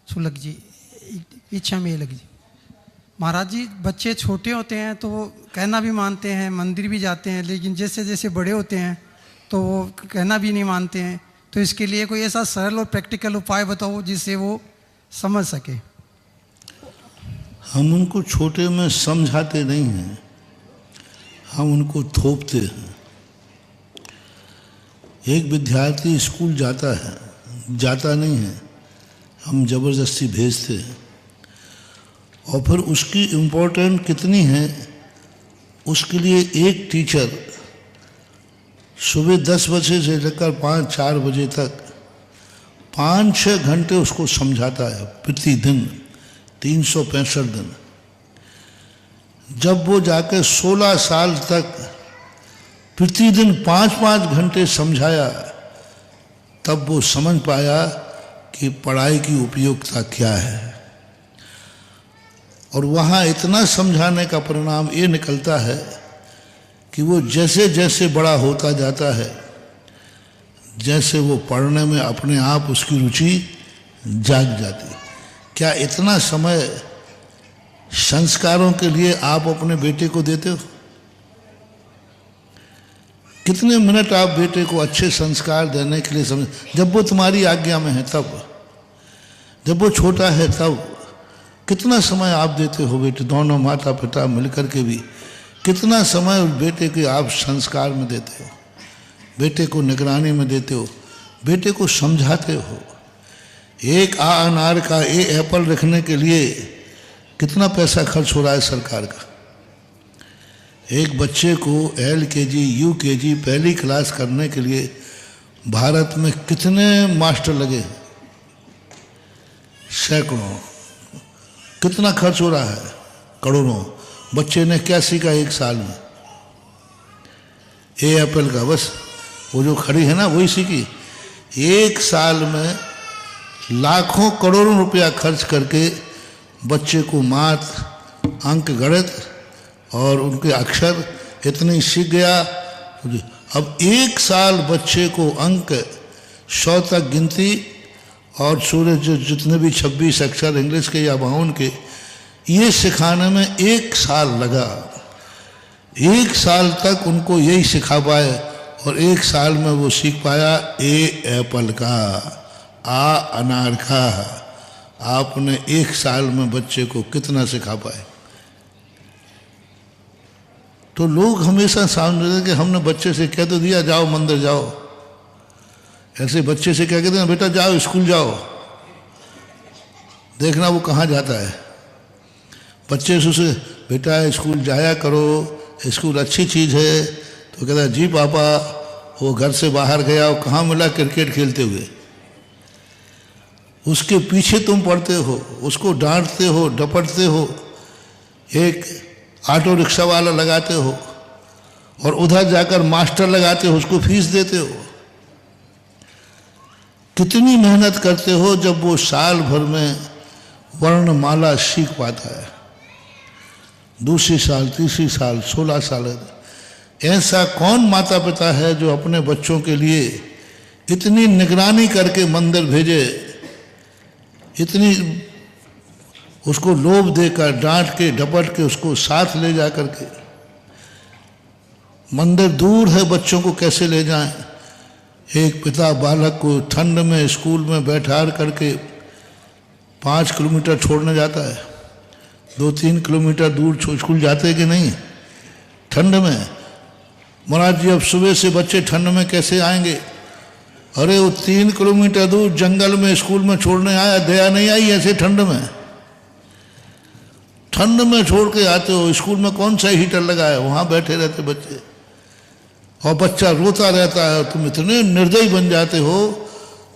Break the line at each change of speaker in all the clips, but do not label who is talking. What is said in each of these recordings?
सुलग जी, इच्छा में लग जी। महाराज जी, बच्चे छोटे होते हैं तो वो कहना भी मानते हैं, मंदिर भी जाते हैं, लेकिन जैसे जैसे बड़े होते हैं तो वो कहना भी नहीं मानते हैं। तो इसके लिए कोई ऐसा सरल और प्रैक्टिकल उपाय बताओ जिससे वो समझ सके।
हम उनको छोटे में समझाते नहीं हैं, हम उनको थोपते हैं। एक विद्यार्थी स्कूल जाता है, जाता नहीं है, हम ज़बरदस्ती भेजते हैं। और फिर उसकी इम्पोर्टेंट कितनी है, उसके लिए एक टीचर सुबह 10 बजे से लेकर 5-4 बजे तक 5-6 घंटे उसको समझाता है प्रतिदिन, 365 दिन। जब वो जाकर 16 साल तक प्रतिदिन 5-5 घंटे समझाया, तब वो समझ पाया कि पढ़ाई की उपयोगिता क्या है। और वहाँ इतना समझाने का परिणाम ये निकलता है कि वो जैसे जैसे बड़ा होता जाता है, जैसे वो पढ़ने में अपने आप उसकी रुचि जाग जाती। क्या इतना समय संस्कारों के लिए आप अपने बेटे को देते हो? कितने मिनट आप बेटे को अच्छे संस्कार देने के लिए समझ, जब वो तुम्हारी आज्ञा में है तब, जब वो छोटा है तब कितना समय आप देते हो बेटे? दोनों माता पिता मिलकर के भी कितना समय उस बेटे के आप संस्कार में देते हो, बेटे को निगरानी में देते हो, बेटे को समझाते हो। एक अनार का एप्पल रखने के लिए कितना पैसा खर्च हो रहा है सरकार का? एक बच्चे को LKG UKG पहली क्लास करने के लिए भारत में कितने मास्टर लगे? सैकड़ों। कितना खर्च हो रहा है? करोड़ों। बच्चे ने क्या सीखा एक साल में? एप्पल का, बस वो जो खड़ी है ना वही सीखी। एक साल में लाखों करोड़ों रुपया खर्च करके बच्चे को मैथ, अंक गणित और उनके अक्षर इतने सीख गया। अब एक साल बच्चे को अंक 100 तक गिनती और सूरज जितने भी 26 अक्षर इंग्लिश के या 52 के, ये सिखाने में एक साल लगा। एक साल तक उनको यही सिखा पाए और एक साल में वो सीख पाया एप्पल का, अनार का। आपने एक साल में बच्चे को कितना सिखा पाए? तो लोग हमेशा समझते हैं कि हमने बच्चे से कह तो दिया जाओ मंदिर जाओ, ऐसे बच्चे से क्या कहते हैं, बेटा जाओ स्कूल जाओ, देखना वो कहाँ जाता है। बच्चे से बेटा स्कूल जाया करो, स्कूल अच्छी चीज़ है, तो कहता है जी पापा, वो घर से बाहर गया, वो कहाँ मिला? क्रिकेट खेलते हुए। उसके पीछे तुम पढ़ते हो, उसको डांटते हो, डपटते हो, एक ऑटो रिक्शा वाला लगाते हो और उधर जाकर मास्टर लगाते हो, उसको फीस देते हो। कितनी मेहनत करते हो जब वो साल भर में वर्णमाला सीख पाता है। दूसरी साल, तीसरी साल, 16 साल। ऐसा कौन माता पिता है जो अपने बच्चों के लिए इतनी निगरानी करके मंदिर भेजे, इतनी उसको लोभ देकर, डांट के, डपट के उसको साथ ले जा करके। मंदिर दूर है, बच्चों को कैसे ले जाएं? एक पिता बालक को ठंड में स्कूल में बैठा करके 5 किलोमीटर छोड़ने जाता है। 2-3 किलोमीटर दूर स्कूल जाते कि नहीं ठंड में? महाराज जी, अब सुबह से बच्चे ठंड में कैसे आएंगे? अरे वो 3 किलोमीटर दूर जंगल में स्कूल में छोड़ने आया, दया नहीं आई ऐसे ठंड में? ठंड में छोड़ के आते हो, स्कूल में कौन सा हीटर लगा है? वहाँ बैठे रहते बच्चे और बच्चा रोता रहता है। तुम इतने निर्दयी बन जाते हो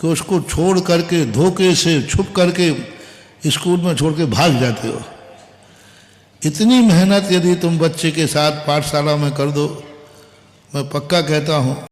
कि उसको छोड़ करके, धोखे से छुप करके स्कूल में छोड़ के भाग जाते हो। इतनी मेहनत यदि तुम बच्चे के साथ पाठशाला में कर दो, मैं पक्का कहता हूँ